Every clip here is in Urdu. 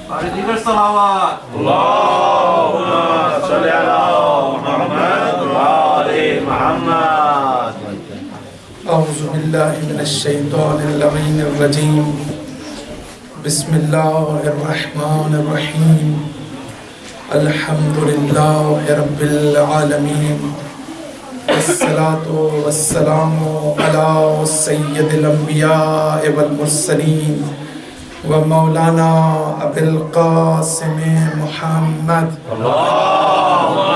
اور دیگر صلوات اللهم صل على محمد وآل محمد. اعوذ باللہ من الشیطان اللعین الرجیم. بسم اللہ الرحمن الرحیم. الحمد للہ رب العالمین. والصلاة والسلام علی سید الانبیاء والمرسلین ومولانا ابی القاسم محمد. اللهم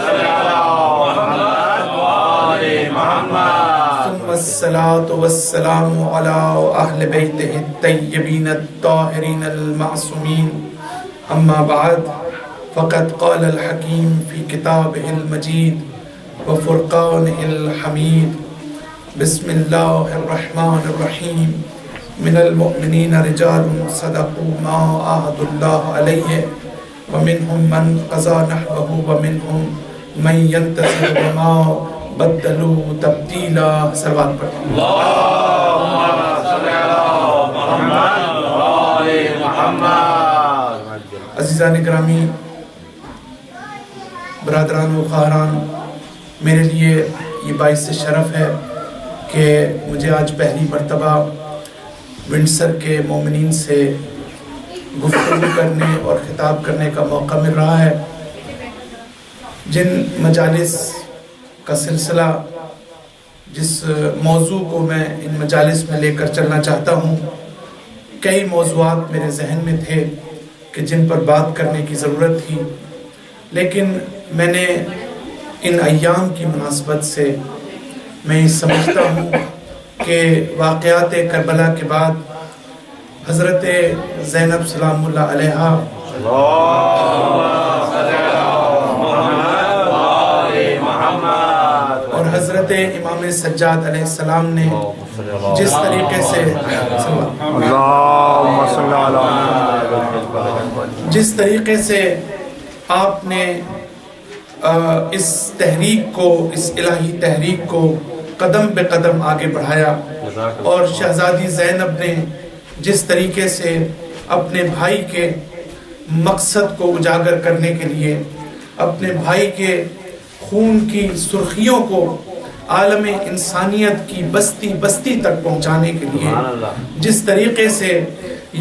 صل على محمد وآل محمد. ثم الصلاة والسلام على اہل بیتہ الطیبین الطاہرین المعصومین. اما بعد فقد قال الحکیم فی کتابہ المجید وفرقانہ الحمید. بسم اللہ الرحمن الرحیم. من المؤمنین رجال صدقوا ما عاهدوا الله علیہ ومنهم من قضى نحبه ومنهم من ينتظر وما بدلوا تبدیلا. صلوات پڑھیں. اللهم صل على محمد وآل محمد. عزیزان گرامی، برادران و خواہران، میرے لیے یہ باعث شرف ہے کہ مجھے آج پہلی مرتبہ ونڈسر کے مومنین سے گفتگو کرنے اور خطاب کرنے کا موقع مل رہا ہے. جن مجالس کا سلسلہ، جس موضوع کو میں ان مجالس میں لے کر چلنا چاہتا ہوں، کئی موضوعات میرے ذہن میں تھے کہ جن پر بات کرنے کی ضرورت تھی، لیکن میں نے ان ایام کی مناسبت سے میں یہ سمجھتا ہوں کہ واقعات کربلا کے بعد حضرت زینب سلام اللہ علیہا اور حضرت امام سجاد علیہ السلام نے جس طریقے سے جس طریقے سے آپ نے اس تحریک کو، اس الہی تحریک کو قدم بے قدم آگے بڑھایا، اور شہزادی زینب نے جس طریقے سے اپنے بھائی کے مقصد کو اجاگر کرنے کے لیے، اپنے بھائی کے خون کی سرخیوں کو عالم انسانیت کی بستی بستی تک پہنچانے کے لیے جس طریقے سے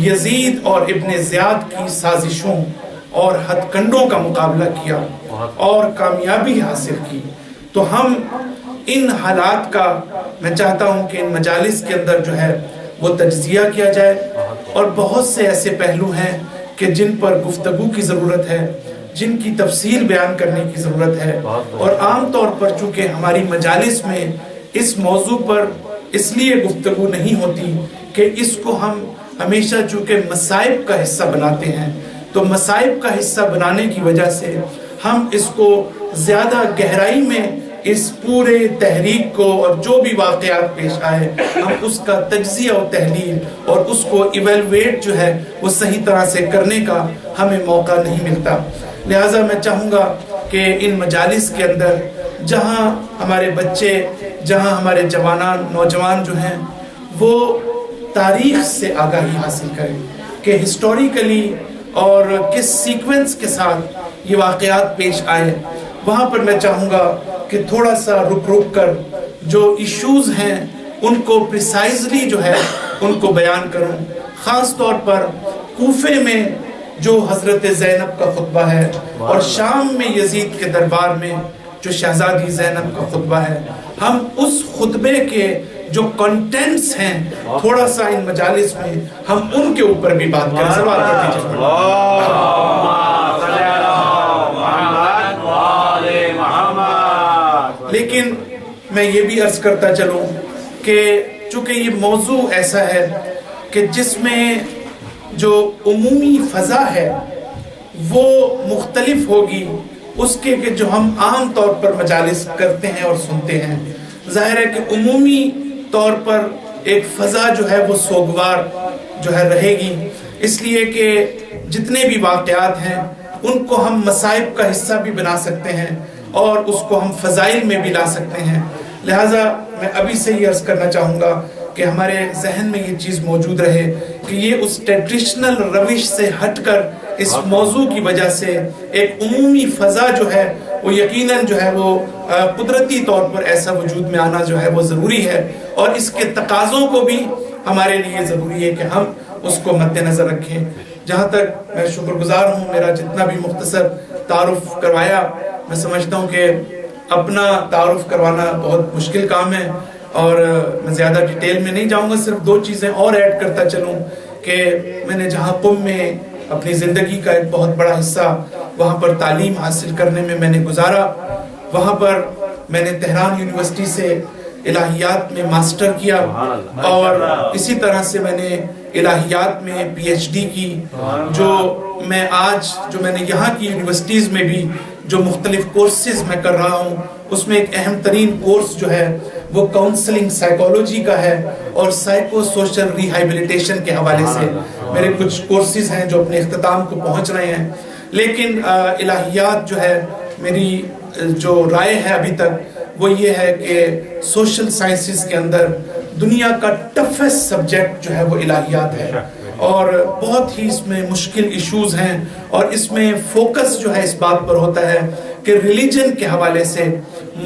یزید اور ابن زیاد کی سازشوں اور ہتھ کنڈوں کا مقابلہ کیا اور کامیابی حاصل کی، تو ہم ان حالات کا میں چاہتا ہوں کہ ان مجالس کے اندر جو ہے وہ تجزیہ کیا جائے. اور بہت سے ایسے پہلو ہیں کہ جن پر گفتگو کی ضرورت ہے، جن کی تفصیل بیان کرنے کی ضرورت ہے، اور عام طور پر چونکہ ہماری مجالس میں اس موضوع پر اس لیے گفتگو نہیں ہوتی کہ اس کو ہم ہمیشہ چونکہ مصائب کا حصہ بناتے ہیں، تو مصائب کا حصہ بنانے کی وجہ سے ہم اس کو زیادہ گہرائی میں اس پورے تحریک کو اور جو بھی واقعات پیش آئے ہم اس کا تجزیہ و تحلیل اور اس کو ایویلویٹ جو ہے وہ صحیح طرح سے کرنے کا ہمیں موقع نہیں ملتا. لہٰذا میں چاہوں گا کہ ان مجالس کے اندر جہاں ہمارے بچے، جہاں ہمارے نوجوان جو ہیں وہ تاریخ سے آگاہی حاصل کریں کہ ہسٹوریکلی اور کس سیکوینس کے ساتھ یہ واقعات پیش آئے. وہاں پر میں چاہوں گا کہ تھوڑا سا رک کر جو ایشوز ہیں ان کو پریسائزلی جو ہے ان کو بیان کروں. خاص طور پر کوفے میں جو حضرت زینب کا خطبہ ہے اور شام میں یزید کے دربار میں جو شہزادی زینب کا خطبہ ہے، ہم اس خطبے کے جو کنٹینٹس ہیں تھوڑا سا ان مجالس میں ہم ان کے اوپر بھی بات کریں. سوال کر دیجیے. لیکن میں یہ بھی عرض کرتا چلوں کہ چونکہ یہ موضوع ایسا ہے کہ جس میں جو عمومی فضا ہے وہ مختلف ہوگی اس کے کہ جو ہم عام طور پر مجالس کرتے ہیں اور سنتے ہیں. ظاہر ہے کہ عمومی طور پر ایک فضا جو ہے وہ سوگوار جو ہے رہے گی، اس لیے کہ جتنے بھی واقعات ہیں ان کو ہم مصائب کا حصہ بھی بنا سکتے ہیں اور اس کو ہم فضائل میں بھی لا سکتے ہیں. لہٰذا میں ابھی سے یہ عرض کرنا چاہوں گا کہ ہمارے ذہن میں یہ چیز موجود رہے کہ یہ اس ٹریڈیشنل روش سے ہٹ کر اس موضوع کی وجہ سے ایک عمومی فضا جو ہے وہ یقیناً جو ہے وہ قدرتی طور پر ایسا وجود میں آنا جو ہے وہ ضروری ہے، اور اس کے تقاضوں کو بھی ہمارے لیے ضروری ہے کہ ہم اس کو مد نظر رکھیں۔ جہاں تک میں شکر گزار ہوں، میرا جتنا بھی مختصر تعارف کروایا، میں سمجھتا ہوں کہ اپنا تعارف کروانا بہت مشکل کام ہے، اور میں زیادہ ڈیٹیل میں نہیں جاؤں گا، صرف 2 چیزیں اور ایڈ کرتا چلوں کہ میں نے جہاں قم میں اپنی زندگی کا ایک بہت بڑا حصہ وہاں پر تعلیم حاصل کرنے میں نے گزارا، وہاں پر میں نے تہران یونیورسٹی سے الہیات میں ماسٹر کیا، اور اسی طرح سے میں نے الہیات میں پی ایچ ڈی کی، جو میں آج جو میں نے یہاں کی یونیورسٹیز میں بھی جو مختلف کورسز میں کر رہا ہوں، اس میں ایک اہم ترین کورس جو ہے وہ کاؤنسلنگ سائیکالوجی کا ہے، اور سائیکو سوشل ریہائبلیٹیشن کے حوالے سے میرے کچھ کورسز ہیں جو اپنے اختتام کو پہنچ رہے ہیں۔ لیکن الہیات جو ہے، میری جو رائے ہے ابھی تک وہ یہ ہے کہ سوشل سائنسز کے اندر دنیا کا ٹفسٹ سبجیکٹ جو ہے وہ الہیات ہے، اور بہت ہی اس میں مشکل ایشوز ہیں، اور اس میں فوکس جو ہے اس بات پر ہوتا ہے کہ ریلیجن کے حوالے سے،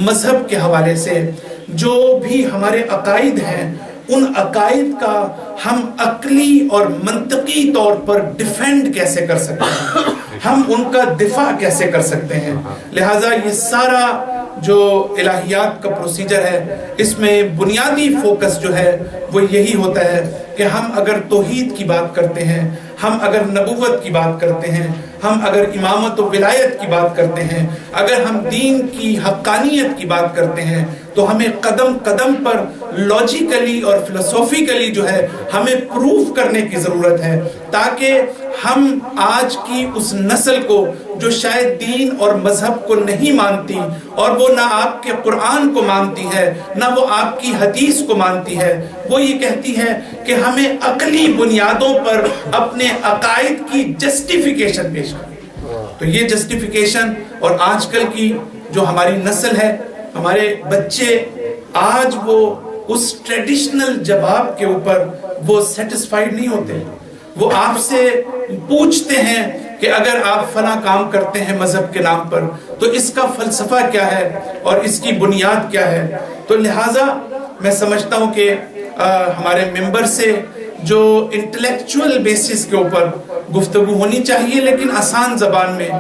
مذہب کے حوالے سے جو بھی ہمارے عقائد ہیں، ان عقائد کا ہم عقلی اور منطقی طور پر ڈیفینڈ کیسے کر سکتے ہیں، ہم ان کا دفاع کیسے کر سکتے ہیں۔ لہٰذا یہ سارا جو الہیات کا پروسیجر ہے، اس میں بنیادی فوکس جو ہے وہ یہی ہوتا ہے کہ ہم اگر توحید کی بات کرتے ہیں، ہم اگر نبوت کی بات کرتے ہیں، ہم اگر امامت و ولایت کی بات کرتے ہیں، اگر ہم دین کی حقانیت کی بات کرتے ہیں، تو ہمیں قدم قدم پر لاجیکلی اور فلسافیکلی جو ہے ہمیں پروف کرنے کی ضرورت ہے، تاکہ ہم آج کی اس نسل کو جو شاید دین اور مذہب کو نہیں مانتی، اور وہ نہ آپ کے قرآن کو مانتی ہے، نہ وہ آپ کی حدیث کو مانتی ہے، وہ یہ کہتی ہے کہ ہمیں عقلی بنیادوں پر اپنے عقائد کی جسٹیفیکیشن پیش کریں۔ تو یہ جسٹیفیکیشن، اور آج کل کی جو ہماری نسل ہے، ہمارے بچے آج وہ اس ٹریڈیشنل جواب کے اوپر وہ سیٹسفائیڈ نہیں ہوتے، وہ آپ سے پوچھتے ہیں کہ اگر آپ فلاں کام کرتے ہیں مذہب کے نام پر تو اس کا فلسفہ کیا ہے اور اس کی بنیاد کیا ہے۔ تو لہٰذا میں سمجھتا ہوں کہ ہمارے ممبر سے جو انٹلیکچول بیسس کے اوپر گفتگو ہونی چاہیے، لیکن آسان زبان میں،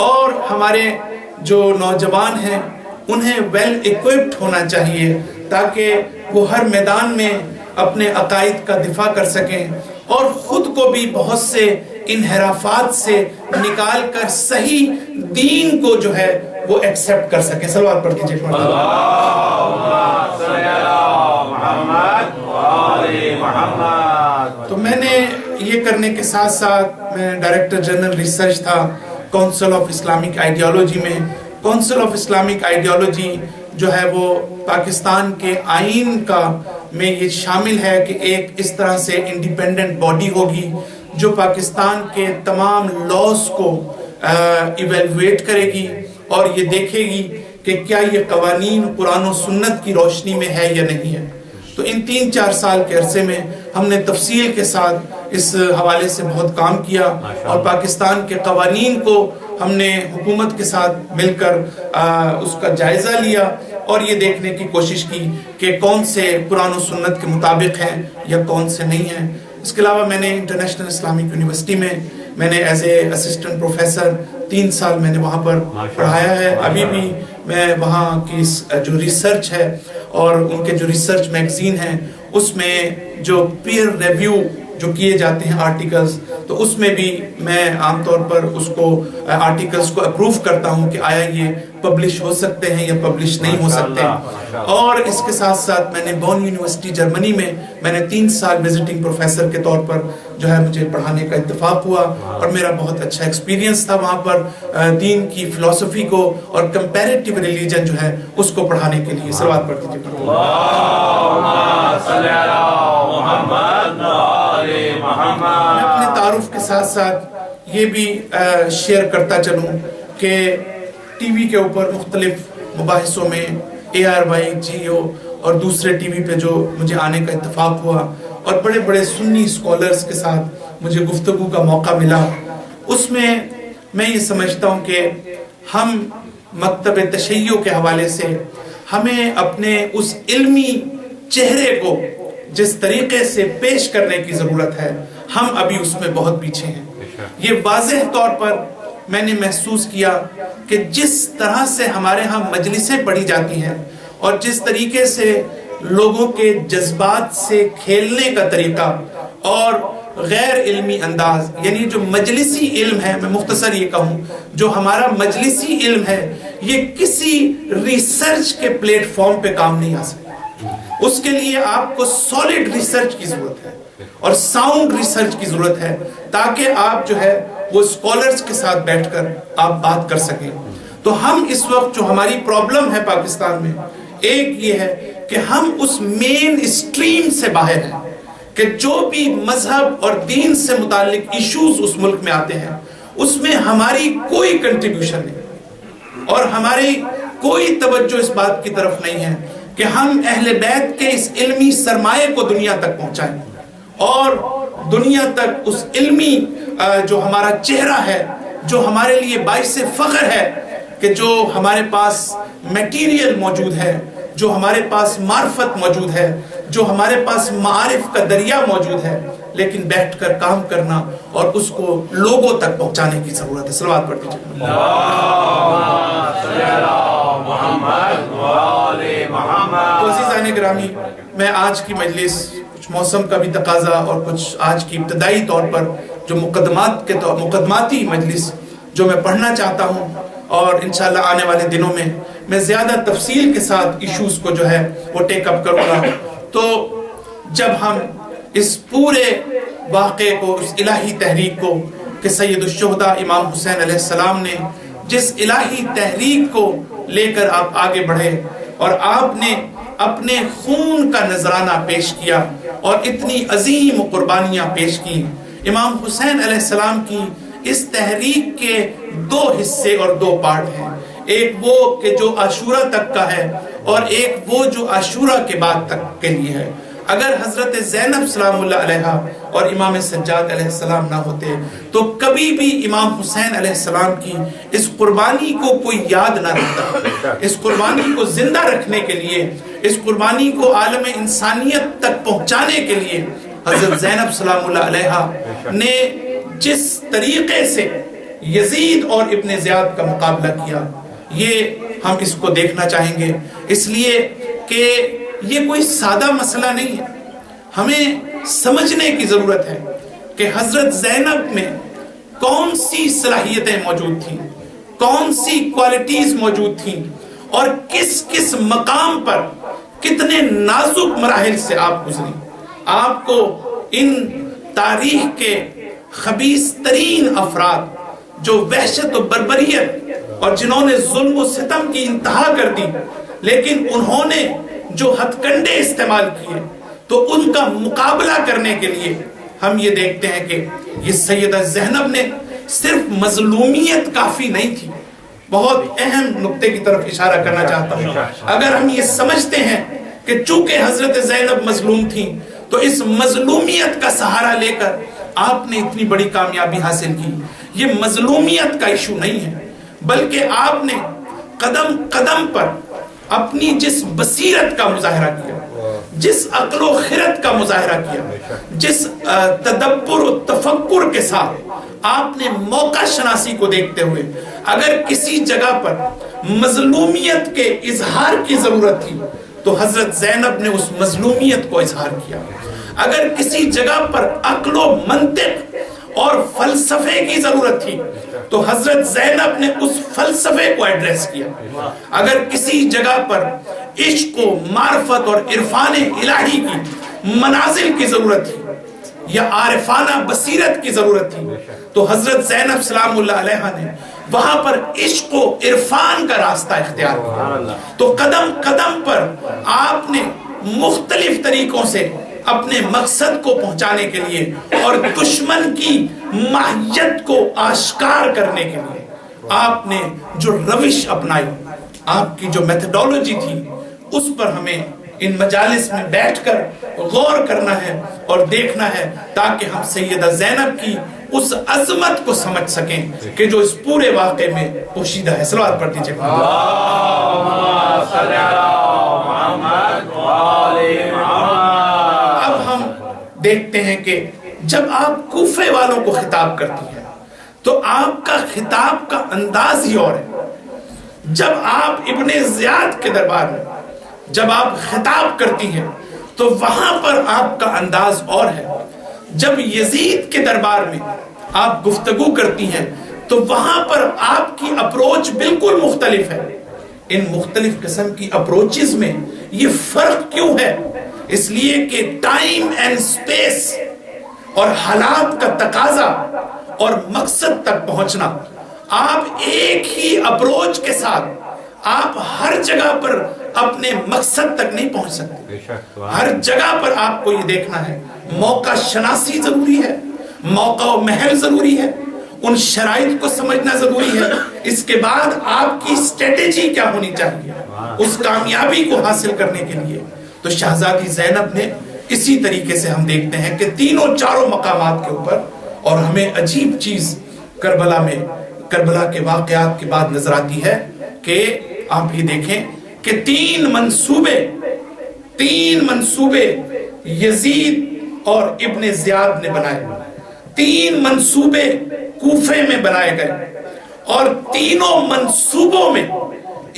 اور ہمارے جو نوجوان ہیں انہیں ویل ایکوپڈ ہونا چاہیے تاکہ وہ ہر میدان میں اپنے عقائد کا دفاع کر سکیں، اور خود کو بھی بہت سے انحرافات سے نکال کر صحیح دین کو جو ہے وہ ایکسپٹ کر سکیں۔ صلوات پڑھ دیجئے۔ تو میں نے یہ کرنے کے ساتھ ساتھ میں ڈائریکٹر جنرل ریسرچ تھا کونسل آف اسلامک آئیڈیالوجی میں۔ کونسل آف اسلامک آئیڈیالوجی جو ہے وہ پاکستان کے آئین کا میں یہ شامل ہے کہ ایک اس طرح سے انڈیپینڈنٹ باڈی ہوگی جو پاکستان کے تمام لاز کو ایویلویٹ کرے گی، اور یہ دیکھے گی کہ کیا یہ قوانین قرآن و سنت کی روشنی میں ہے یا نہیں ہے۔ تو ان 3-4 سال کے عرصے میں ہم نے تفصیل کے ساتھ اس حوالے سے بہت کام کیا، اور پاکستان کے قوانین کو ہم نے حکومت کے ساتھ مل کر اس کا جائزہ لیا، اور یہ دیکھنے کی کوشش کی کہ کون سے قرآن و سنت کے مطابق ہیں یا کون سے نہیں ہیں۔ اس کے علاوہ میں نے انٹرنیشنل اسلامک یونیورسٹی میں نے ایز اے اسسٹنٹ پروفیسر 3 سال میں نے وہاں پر پڑھایا ہے۔ ابھی بھی میں وہاں کی جو ریسرچ ہے اور ان کے جو ریسرچ میگزین ہیں اس میں جو پیئر ریویو جو کیے جاتے ہیں آرٹیکلز، تو اس میں بھی میں عام طور پر اس کو آرٹیکلز کو اپروو کرتا ہوں کہ آیا یہ پبلش ہو سکتے ہیں یا پبلش نہیں ہو سکتے۔ اور اس کے ساتھ ساتھ میں نے بون یونیورسٹی جرمنی میں نے 3 سال وزٹنگ پروفیسر کے طور پر جو ہے مجھے پڑھانے کا اتفاق ہوا، اور میرا بہت اچھا ایکسپیرینس تھا وہاں پر دین کی فلسفی کو اور کمپیریٹیو ریلیجن جو ہے اس کو پڑھانے کے لیے۔ صلوات پڑھ دیجیے۔ میں اپنے تعارف کے ساتھ ساتھ یہ بھی شیئر کرتا چلوں کہ ٹی وی کے اوپر مختلف مباحثوں میں ARY، GEO اور دوسرے ٹی وی پہ جو مجھے آنے کا اتفاق ہوا، اور بڑے بڑے سنی سکولرز کے ساتھ مجھے گفتگو کا موقع ملا، اس میں میں یہ سمجھتا ہوں کہ ہم مکتب تشیع کے حوالے سے ہمیں اپنے اس علمی چہرے کو جس طریقے سے پیش کرنے کی ضرورت ہے، ہم ابھی اس میں بہت پیچھے ہیں۔ یہ واضح طور پر میں نے محسوس کیا کہ جس طرح سے ہمارے ہاں مجلسیں پڑھی جاتی ہیں اور جس طریقے سے لوگوں کے جذبات سے کھیلنے کا طریقہ اور غیر علمی انداز، یعنی جو مجلسی علم ہے، میں مختصر یہ کہوں، جو ہمارا مجلسی علم ہے، یہ کسی ریسرچ کے پلیٹ فارم پہ کام نہیں آ سکتا۔ اس کے لیے آپ کو سالڈ ریسرچ کی ضرورت ہے اور ساؤنڈ ریسرچ کی ضرورت ہے، تاکہ آپ جو ہے وہ اسکالرز کے ساتھ بیٹھ کر آپ بات کر سکیں۔ تو ہم اس وقت جو ہماری پرابلم ہے پاکستان میں، ایک یہ ہے کہ ہم اس مین اسٹریم سے باہر ہیں کہ جو بھی مذہب اور دین سے متعلق ایشوز اس ملک میں آتے ہیں، اس میں ہماری کوئی کنٹریبیوشن نہیں اور ہماری کوئی توجہ اس بات کی طرف نہیں ہے کہ ہم اہل بیت کے اس علمی سرمایہ کو دنیا تک پہنچائیں اور دنیا تک اس علمی جو ہمارا چہرہ ہے، جو ہمارے لیے باعث فخر ہے کہ جو ہمارے پاس میٹیریل موجود ہے، جو ہمارے پاس معرفت موجود ہے، جو ہمارے پاس معارف کا دریا موجود ہے، لیکن بیٹھ کر کام کرنا اور اس کو لوگوں تک پہنچانے کی ضرورت ہے۔ صلوات پڑھ دیجیے۔ تو عزیزان گرامی، میں آج کی مجلس کچھ موسم کا بھی تقاضا اور کچھ آج کی ابتدائی طور پر جو مقدماتی مجلس جو میں پڑھنا چاہتا ہوں، اور انشاءاللہ آنے والے دنوں میں زیادہ تفصیل کے ساتھ ایشوز کو جو ہے وہ ٹیک اپ کروں گا۔ تو جب ہم اس پورے واقعے کو، اس الہی تحریک کو کہ سید الشہداء امام حسین علیہ السلام نے جس الہی تحریک کو لے کر آپ آگے بڑھے اور آپ نے اپنے خون کا نذرانہ پیش کیا اور اتنی عظیم قربانیاں پیش کی، امام حسین علیہ السلام کی اس تحریک کے دو حصے اور دو پارٹ ہیں، ایک وہ کہ جو عاشورہ تک کا ہے اور ایک وہ جو عاشورہ کے بعد تک کے لیے ہے۔ اگر حضرت زینب سلام اللہ علیہا اور امام سجاد علیہ السلام نہ ہوتے تو کبھی بھی امام حسین علیہ السلام کی اس قربانی کو کوئی یاد نہ رکھتا۔ اس قربانی کو زندہ رکھنے کے لیے، اس قربانی کو عالم انسانیت تک پہنچانے کے لیے حضرت زینب سلام اللہ علیہا نے جس طریقے سے یزید اور ابن زیاد کا مقابلہ کیا، یہ ہم اس کو دیکھنا چاہیں گے، اس لیے کہ یہ کوئی سادہ مسئلہ نہیں ہے۔ ہمیں سمجھنے کی ضرورت ہے کہ حضرت زینب میں کون سی صلاحیتیں موجود تھیں، کون سی کوالٹیز موجود تھیں، اور کس کس مقام پر کتنے نازک مراحل سے آپ گزری۔ آپ کو ان تاریخ کے خبیث ترین افراد جو وحشت و بربریت اور جنہوں نے ظلم و ستم کی انتہا کر دی، لیکن انہوں نے جو ہتھ کنڈے استعمال کیے، تو ان کا مقابلہ کرنے کے لیے ہم یہ دیکھتے ہیں کہ یہ سیدہ زینب نے صرف مظلومیت کافی نہیں تھی۔ بہت اہم نقطے کی طرف اشارہ کرنا چاہتا ہوں۔ اگر ہم یہ سمجھتے ہیں کہ چونکہ حضرت زینب مظلوم تھیں تو اس مظلومیت کا سہارا لے کر آپ نے اتنی بڑی کامیابی حاصل کی، یہ مظلومیت کا ایشو نہیں ہے، بلکہ آپ نے قدم قدم پر اپنی جس بصیرت کا مظاہرہ کیا، جس عقل و خرد کا مظاہرہ کیا، جس تدبر و تفکر کے ساتھ آپ نے موقع شناسی کو دیکھتے ہوئے اگر کسی جگہ پر مظلومیت کے اظہار کی ضرورت تھی تو حضرت زینب نے اس مظلومیت کو اظہار کیا۔ اگر کسی جگہ پر عقل و منطق اور فلسفے کی ضرورت تھی تو حضرت زینب نے اس فلسفے کو ایڈریس کیا۔ اگر کسی جگہ پر عشق و معرفت اور عرفان الہی کی منازل کی ضرورت تھی یا عارفانہ بصیرت کی ضرورت تھی تو حضرت زینب سلام اللہ علیہا نے وہاں پر عشق و عرفان کا راستہ اختیار کیا۔ تو قدم قدم پر آپ نے مختلف طریقوں سے اپنے مقصد کو پہنچانے کے لیے اور دشمن کی ماہیت کو آشکار کرنے کے لیے آپ نے جو روش اپنائی، آپ کی جو میتھڈولوجی تھی، اس پر ہمیں ان مجالس میں بیٹھ کر غور کرنا ہے اور دیکھنا ہے تاکہ ہم سیدہ زینب کی اس عظمت کو سمجھ سکیں کہ جو اس پورے واقعے میں پوشیدہ ہے. صلوات پڑھ دیجئے. اب ہم دیکھتے ہیں کہ جب آپ کوفے والوں کو خطاب کرتی ہیں تو آپ کا خطاب کا انداز ہی اور ہے. جب آپ ابن زیاد کے دربار میں جب آپ خطاب کرتی ہیں تو وہاں پر آپ کا انداز اور ہے. جب یزید کے دربار میں آپ گفتگو کرتی ہیں تو وہاں پر آپ کی اپروچ بالکل مختلف ہے. ان مختلف قسم کی اپروچز میں یہ فرق کیوں ہے؟ اس لیے کہ ٹائم اینڈ سپیس اور حالات کا تقاضا اور مقصد تک پہنچنا. آپ ایک ہی اپروچ کے ساتھ آپ ہر جگہ پر اپنے مقصد تک نہیں پہنچ سکتے. ہر جگہ پر آپ کو یہ دیکھنا ہے موقع شناسی ضروری ہے, موقع و محل ضروری ہے, ان شرائط کو سمجھنا ضروری ہے. اس کے بعد آپ کی اسٹریٹجی کیا ہونی چاہیے اس کامیابی کو حاصل کرنے کے لیے. تو شہزادی زینب نے اسی طریقے سے ہم دیکھتے ہیں کہ تینوں چاروں مقامات کے اوپر, اور ہمیں عجیب چیز کربلا کے واقعات کے بعد نظر آتی ہے کہ آپ یہ دیکھیں کہ تین منصوبے یزید اور ابن زیاد نے بنائے. تین منصوبے کوفے میں بنائے گئے اور تینوں منصوبوں میں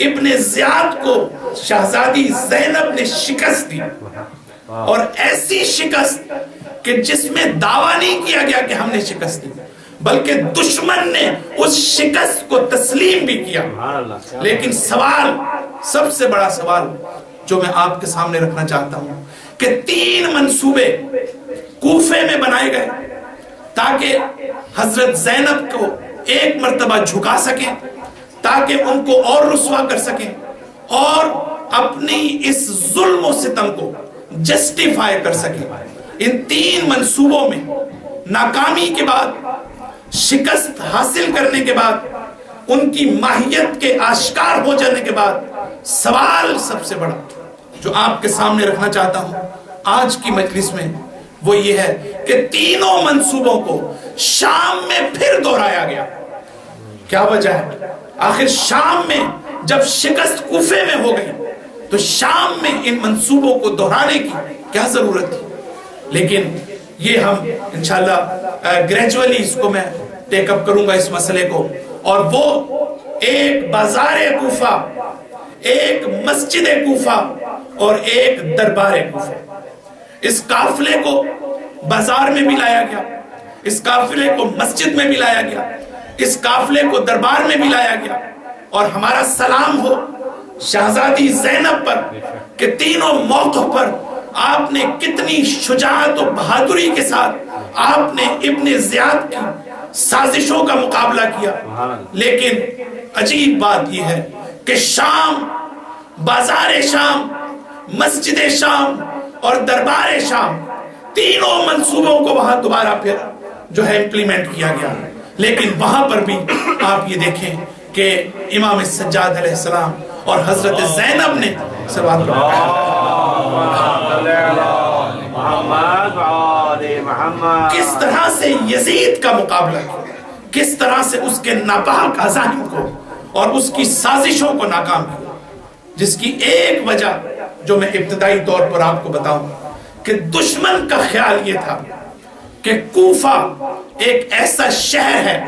ابن زیاد کو شہزادی زینب نے شکست دی, اور ایسی شکست کہ جس میں دعویٰ نہیں کیا گیا کہ ہم نے شکست دی, بلکہ دشمن نے اس شکست کو تسلیم بھی کیا. لیکن سب سے بڑا سوال جو میں آپ کے سامنے رکھنا چاہتا ہوں کہ تین منصوبے کوفے میں بنائے گئے تاکہ حضرت زینب کو ایک مرتبہ جھکا سکیں, تاکہ ان کو اور رسوا کر سکیں اور اپنی اس ظلم و ستم کو جسٹیفائی کر سکیں. ان تین منصوبوں میں ناکامی کے بعد, شکست حاصل کرنے کے بعد, ان کی ماہیت کے آشکار ہو جانے کے بعد, سوال سب سے بڑا جو آپ کے سامنے رکھنا چاہتا ہوں آج کی مجلس میں وہ یہ ہے کہ تینوں منصوبوں کو شام میں پھر دہرایا گیا. کیا وجہ ہے؟ آخر شام میں جب شکست کوفے میں ہو گئی تو شام میں ان منصوبوں کو دہرانے کی کیا ضرورت تھی؟ لیکن یہ ہم انشاءاللہ گریجولی اس کو میں ٹیک اپ کروں گا اس مسئلے کو. اور وہ ایک بازار کوفہ, ایک مسجد کوفہ اور ایک دربار کوفہ, اس قافلے کو بازار میں بھی لایا گیا, اس قافلے کو مسجد میں بھی لایا گیا, اس قافلے کو دربار میں بھی لایا گیا. اور ہمارا سلام ہو شہزادی زینب پر کہ تینوں موقع پر آپ نے کتنی شجاعت و بہادری کے ساتھ آپ نے ابن زیاد کی سازشوں کا مقابلہ کیا. لیکن عجیب بات یہ ہے کہ شام, بازار شام, مسجد شام اور دربار شام, تینوں منصوبوں کو وہاں دوبارہ پھر جو ہے امپلیمنٹ کیا گیا. لیکن وہاں پر بھی آپ یہ دیکھیں کہ امام سجاد علیہ السلام اور حضرت زینب نے کس طرح سے یزید کا مقابلہ کیا, کس طرح سے اس کے ناپاک عزائم کو اور اس کی سازشوں کو ناکام کیا. جس کی ایک وجہ جو میں ابتدائی طور پر آپ کو بتاؤں کہ دشمن کا خیال یہ تھا کہ کوفہ ایک ایسا شہر ہے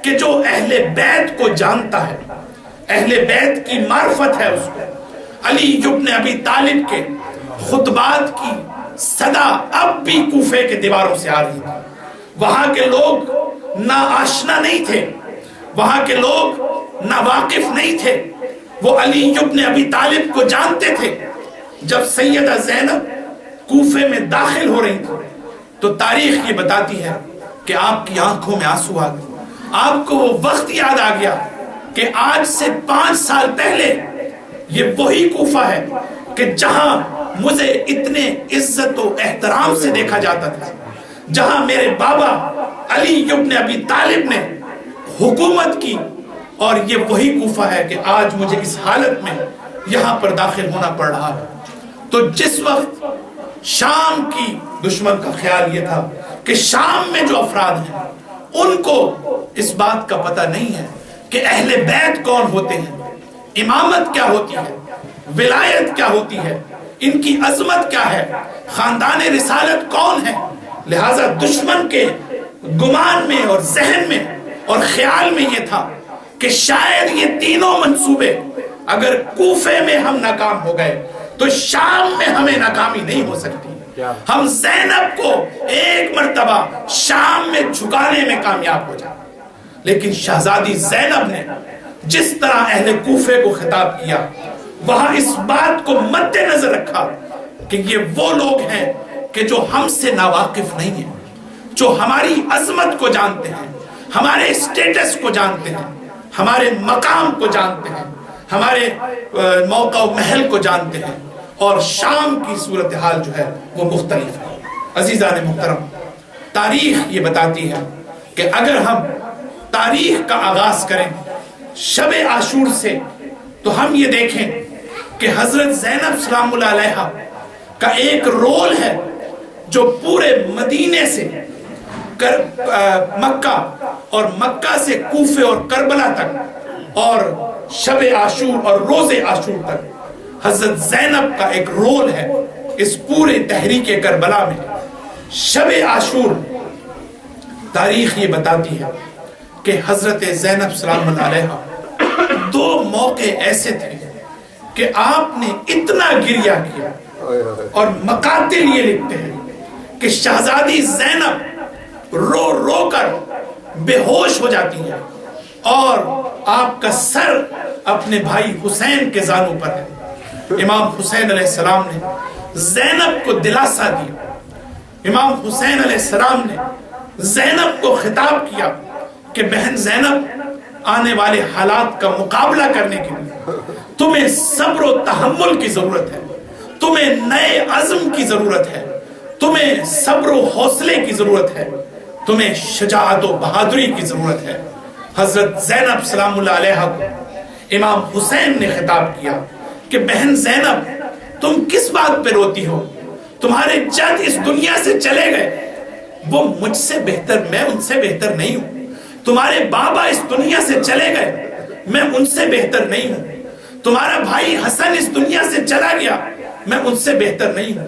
کہ جو اہل بیت کو جانتا ہے, اہل بیت کی معرفت ہے اس کو. علی ابن ابی طالب کے خطبات کی صدا اب بھی کوفے کے دیواروں سے آ رہی تھی. وہاں کے لوگ نا آشنا نہیں تھے, وہاں کے لوگ نا واقف نہیں تھے, وہ علی ابن ابی طالب کو جانتے تھے. جب سیدہ زینب کوفے میں داخل ہو رہی تھی تو تاریخ یہ بتاتی ہے کہ آپ کی آنکھوں میں آنسو آ گئے. آپ کو وہ وقت یاد آ گیا کہ آج سے 5 سال پہلے یہ وہی کوفہ ہے کہ جہاں مجھے اتنے عزت و احترام سے دیکھا جاتا تھا, جہاں میرے بابا علی ابن ابی طالب نے حکومت کی, اور یہ وہی کوفہ ہے کہ آج مجھے اس حالت میں یہاں پر داخل ہونا پڑ رہا ہے. تو جس وقت شام کی دشمن کا خیال یہ تھا کہ شام میں جو افراد ہیں ان کو اس بات کا پتہ نہیں ہے کہ اہل بیت کون ہوتے ہیں، امامت کیا ہوتی ہے، ولایت کیا ہوتی ہے، ان کی عظمت کیا ہے، خاندان رسالت کون ہے، لہٰذا دشمن کے گمان میں اور ذہن میں اور خیال میں یہ تھا کہ شاید یہ تینوں منصوبے اگر کوفے میں ہم ناکام ہو گئے تو شام میں ہمیں ناکامی نہیں ہو سکتی، ہم زینب کو ایک مرتبہ شام میں جھکانے میں کامیاب ہو جائیں۔ لیکن شہزادی زینب نے جس طرح اہل کوفے کو خطاب کیا، وہاں اس بات کو مد نظر رکھا کہ یہ وہ لوگ ہیں کہ جو ہم سے ناواقف نہیں ہیں، جو ہماری عظمت کو جانتے ہیں، ہمارے اسٹیٹس کو جانتے ہیں، ہمارے مقام کو جانتے ہیں، ہمارے موقع و محل کو جانتے ہیں، اور شام کی صورتحال جو ہے وہ مختلف ہے۔ عزیزان محترم، تاریخ یہ بتاتی ہے کہ اگر ہم تاریخ کا آغاز کریں شب عاشور سے تو ہم یہ دیکھیں کہ حضرت زینب سلام اللہ علیہا کا ایک رول ہے جو پورے مدینے سے مکہ اور مکہ سے کوفے اور کربلا تک اور شب عاشور اور روز عاشور تک حضرت زینب کا ایک رول ہے اس پورے تحریک کربلا میں۔ شب عاشور تاریخ یہ بتاتی ہے کہ حضرت زینب سلام اللہ علیہا دو موقع ایسے تھے کہ آپ نے اتنا گریہ کیا، اور مقاتل یہ لکھتے ہیں کہ شہزادی زینب رو رو کر بے ہوش ہو جاتی ہے اور آپ کا سر اپنے بھائی حسین کے زانوں پر ہے۔ امام حسین علیہ السلام نے زینب کو دلاسا دیا، امام حسین علیہ السلام نے زینب کو خطاب کیا کہ بہن زینب، آنے والے حالات کا مقابلہ کرنے کے لیے تمہیں صبر و تحمل کی ضرورت ہے، تمہیں نئے عزم کی ضرورت ہے، تمہیں صبر و حوصلے کی ضرورت ہے، تمہیں شجاعت و بہادری کی ضرورت ہے۔ حضرت زینب سلام اللہ علیہا کو امام حسین نے خطاب کیا کہ بہن زینب، تم کس بات پہ روتی ہو؟ تمہارے جد اس دنیا سے چلے گئے، وہ مجھ سے بہتر، میں ان سے بہتر نہیں ہوں۔ تمہارے بابا اس دنیا سے چلے گئے، میں ان سے بہتر نہیں ہوں۔ تمہارا بھائی حسن اس دنیا سے چلا گیا، میں ان سے بہتر نہیں ہوں۔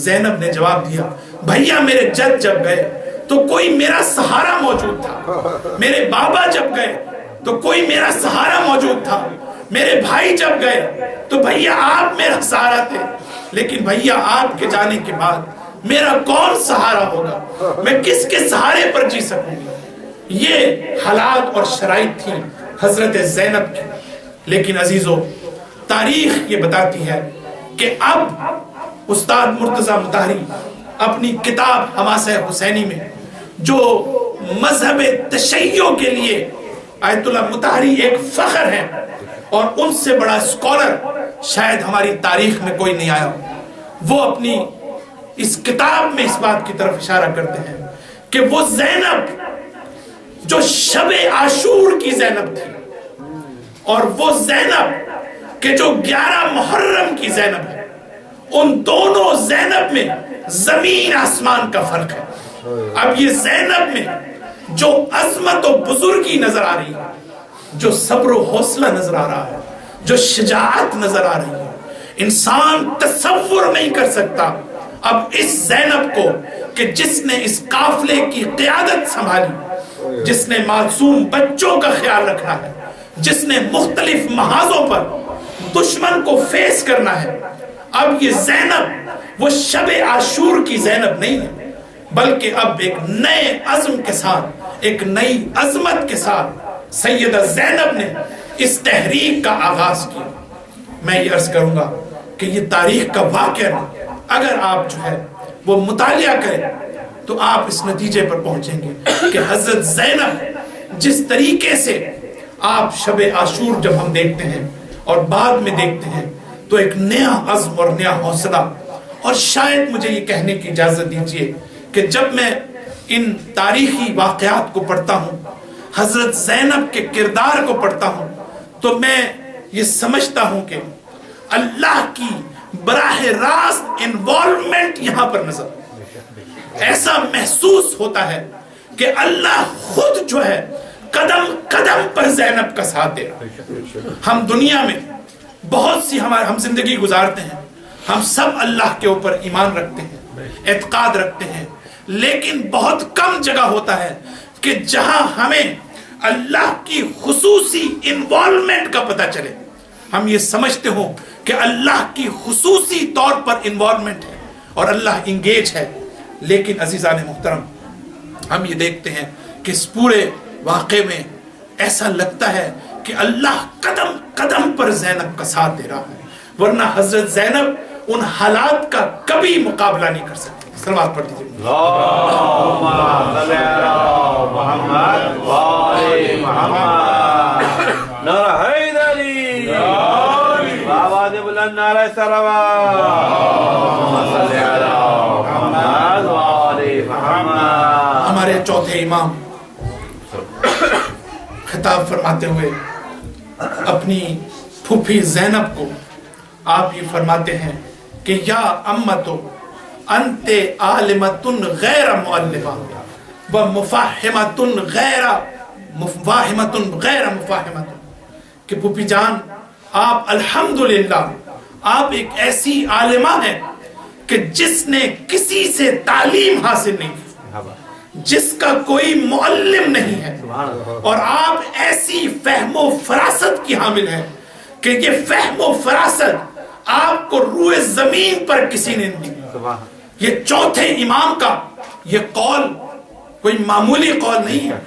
زینب نے جواب دیا، بھیا میرے جد جب گئے تو کوئی میرا سہارا موجود تھا، میرے بابا جب گئے تو کوئی میرا سہارا موجود تھا، میرے بھائی جب گئے تو بھیا آپ میرا سہارا تھے، لیکن بھیا آپ کے جانے کے بعد میرا کون سہارا ہوگا؟ میں کس کے سہارے پر جی سکوں گی؟ یہ حالات اور شرائط تھی حضرت زینب کی۔ لیکن عزیزو، تاریخ یہ بتاتی ہے کہ اب استاد مرتضی مطہری اپنی کتاب حماسہ حسینی میں جو مذہب تشیع کے لیے آیت اللہ مطہری ایک فخر ہے، اور ان سے بڑا اسکالر شاید ہماری تاریخ میں کوئی نہیں آیا، وہ اپنی اس کتاب میں اس بات کی طرف اشارہ کرتے ہیں کہ وہ زینب جو شب عاشور کی زینب تھی، اور وہ زینب کہ جو 11 محرم کی زینب ہے، ان دونوں زینب میں زمین آسمان کا فرق ہے۔ اب یہ زینب میں جو عظمت و بزرگی نظر آ رہی ہے، جو صبر و حوصلہ نظر آ رہا ہے، جو شجاعت نظر آ رہی ہے، انسان تصور نہیں کر سکتا اب اس زینب کو کہ جس نے اس قافلے کی قیادت سنبھالی، جس نے معصوم بچوں کا خیال رکھنا ہے، جس نے مختلف محاذوں پر دشمن کو فیس کرنا ہے۔ اب یہ زینب وہ شب عاشور کی زینب نہیں ہے، بلکہ اب ایک نئے عزم کے ساتھ، ایک نئی عظمت کے ساتھ سیدہ زینب نے اس تحریک کا آغاز کیا۔ میں یہ عرض کروں گا کہ یہ تاریخ کا واقعہ نہیں، اگر آپ جو ہے وہ مطالعہ کریں تو آپ اس نتیجے پر پہنچیں گے کہ حضرت زینب جس طریقے سے آپ شب عاشور جب ہم دیکھتے ہیں اور بعد میں دیکھتے ہیں تو ایک نیا عزم اور نیا حوصلہ، اور شاید مجھے یہ کہنے کی اجازت دیجیے کہ جب میں ان تاریخی واقعات کو پڑھتا ہوں، حضرت زینب کے کردار کو پڑھتا ہوں، تو میں یہ سمجھتا ہوں کہ اللہ کی براہ راست انوالومنٹ یہاں پر نظر، ایسا محسوس ہوتا ہے کہ اللہ خود جو ہے قدم قدم پر زینب کا ساتھ دے رہا۔ ہم دنیا میں بہت سی ہم زندگی گزارتے ہیں، ہم سب اللہ کے اوپر ایمان رکھتے ہیں، اعتقاد رکھتے ہیں، لیکن بہت کم جگہ ہوتا ہے کہ جہاں ہمیں اللہ کی خصوصی انوالومنٹ کا پتہ چلے، ہم یہ سمجھتے ہوں کہ اللہ کی خصوصی طور پر انوالومنٹ ہے اور اللہ انگیج ہے، لیکن عزیزان محترم ہم یہ دیکھتے ہیں کہ اس پورے واقعے میں ایسا لگتا ہے کہ اللہ قدم قدم پر زینب کا ساتھ دے رہا ہے، ورنہ حضرت زینب ان حالات کا کبھی مقابلہ نہیں کر سکتی۔ صلوات پڑھ دیجیے۔ اللہم صلی علی محمد و آل محمد۔ نعرہ حیدری، آواز بلند نعرہ صلوات۔ اللہم صلی علی محمد و آل محمد۔ ہمارے چوتھے امام خطاب فرماتے ہوئے اپنی پھوپھی زینب کو آپ یہ فرماتے ہیں کہ یا امتو انت عالمۃ غیر مؤلفہ و مفاہمۃ غیر مفاہمۃ، کہ پھوپھی جان آپ الحمدللہ آپ ایک ایسی عالمہ ہیں کہ جس نے کسی سے تعلیم حاصل نہیں کی، جس کا کوئی معلم نہیں ہے، اور آپ ایسی فہم و فراست کی حامل ہیں کہ یہ فہم و فراست آپ کو روئے زمین پر کسی نے نہیں دی۔ یہ چوتھے امام کا یہ قول کوئی معمولی قول نہیں ہے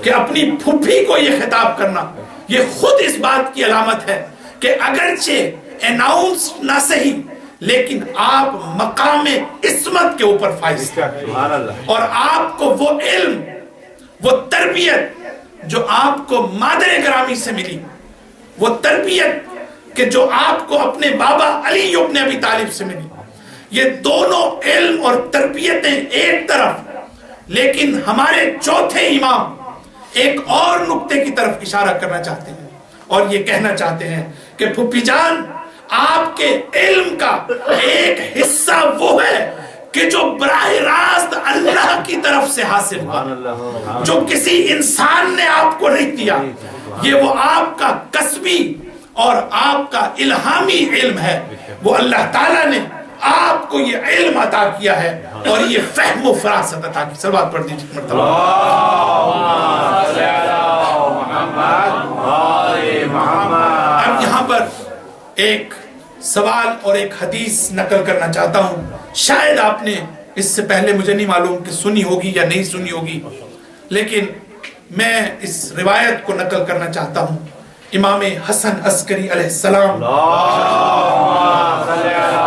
کہ اپنی پھوپھی کو یہ خطاب کرنا، یہ خود اس بات کی علامت ہے کہ اگرچہ اناؤنس نہ صحیح لیکن آپ مقام عصمت کے اوپر فائز ہیں، اور آپ کو وہ علم وہ تربیت جو آپ کو مادر گرامی سے ملی، وہ تربیت کہ جو آپ کو اپنے بابا علی ابن ابی طالب سے ملی، یہ دونوں علم اور تربیتیں ایک طرف، لیکن ہمارے چوتھے امام ایک اور نقطے کی طرف اشارہ کرنا چاہتے ہیں اور یہ کہنا چاہتے ہیں کہ پھوپھی جان آپ کے علم کا ایک حصہ وہ ہے کہ جو براہ راست اللہ کی طرف سے حاصل ہوا، جو کسی انسان نے آپ کو نہیں دیا، یہ وہ آپ کا کسبی اور آپ کا الہامی علم ہے، وہ اللہ تعالیٰ نے آپ کو یہ علم عطا کیا ہے اور یہ فہم و فراست عطا کی۔ صلوات پڑھ دیجیے مرتبہ۔ اللہم صلی علی محمد و آل محمد۔ اب یہاں پر ایک سوال اور ایک حدیث نقل کرنا چاہتا ہوں، شاید آپ نے اس سے پہلے مجھے نہیں معلوم کہ سنی ہوگی یا نہیں سنی ہوگی، لیکن میں اس روایت کو نقل کرنا چاہتا ہوں۔ امام حسن عسکری علیہ السلام اللہم صلی علی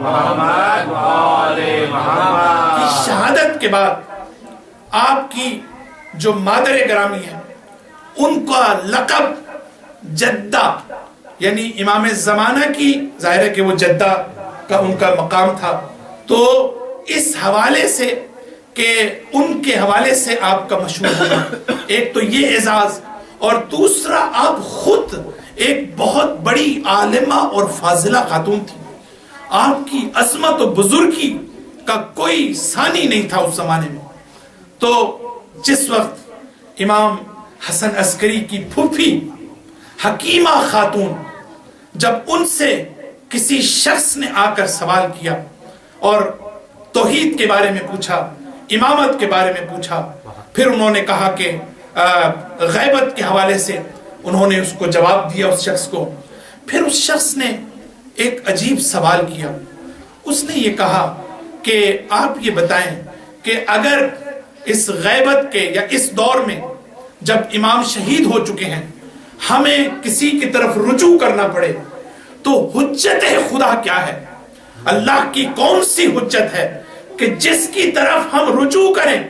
محمد و آل محمد کی شہادت کے بعد آپ کی جو مادر گرامی ہے ان کا لقب جدہ، یعنی امام زمانہ کی، ظاہر ہے کہ وہ جدہ کا ان کا مقام تھا، تو اس حوالے سے کہ ان کے حوالے سے آپ کا مشہور ہونا، ایک تو یہ اعزاز، اور دوسرا آپ خود ایک بہت بڑی عالمہ اور فاضلہ خاتون تھی، آپ کی عظمت و بزرگی کا کوئی ثانی نہیں تھا اس زمانے میں۔ تو جس وقت امام حسن عسکری کی پھوپھی حکیمہ خاتون جب ان سے کسی شخص نے آ کر سوال کیا اور توحید کے بارے میں پوچھا، امامت کے بارے میں پوچھا، پھر انہوں نے کہا کہ غیبت کے حوالے سے انہوں نے اس کو جواب دیا اس شخص کو، پھر اس شخص نے ایک عجیب سوال کیا، اس نے یہ کہا کہ آپ یہ بتائیں کہ اگر اس غیبت کے یا اس دور میں جب امام شہید ہو چکے ہیں ہمیں کسی کی طرف رجوع کرنا پڑے تو حجت خدا کیا ہے؟ اللہ کی کون سی حجت ہے کہ جس کی طرف ہم رجوع کریں؟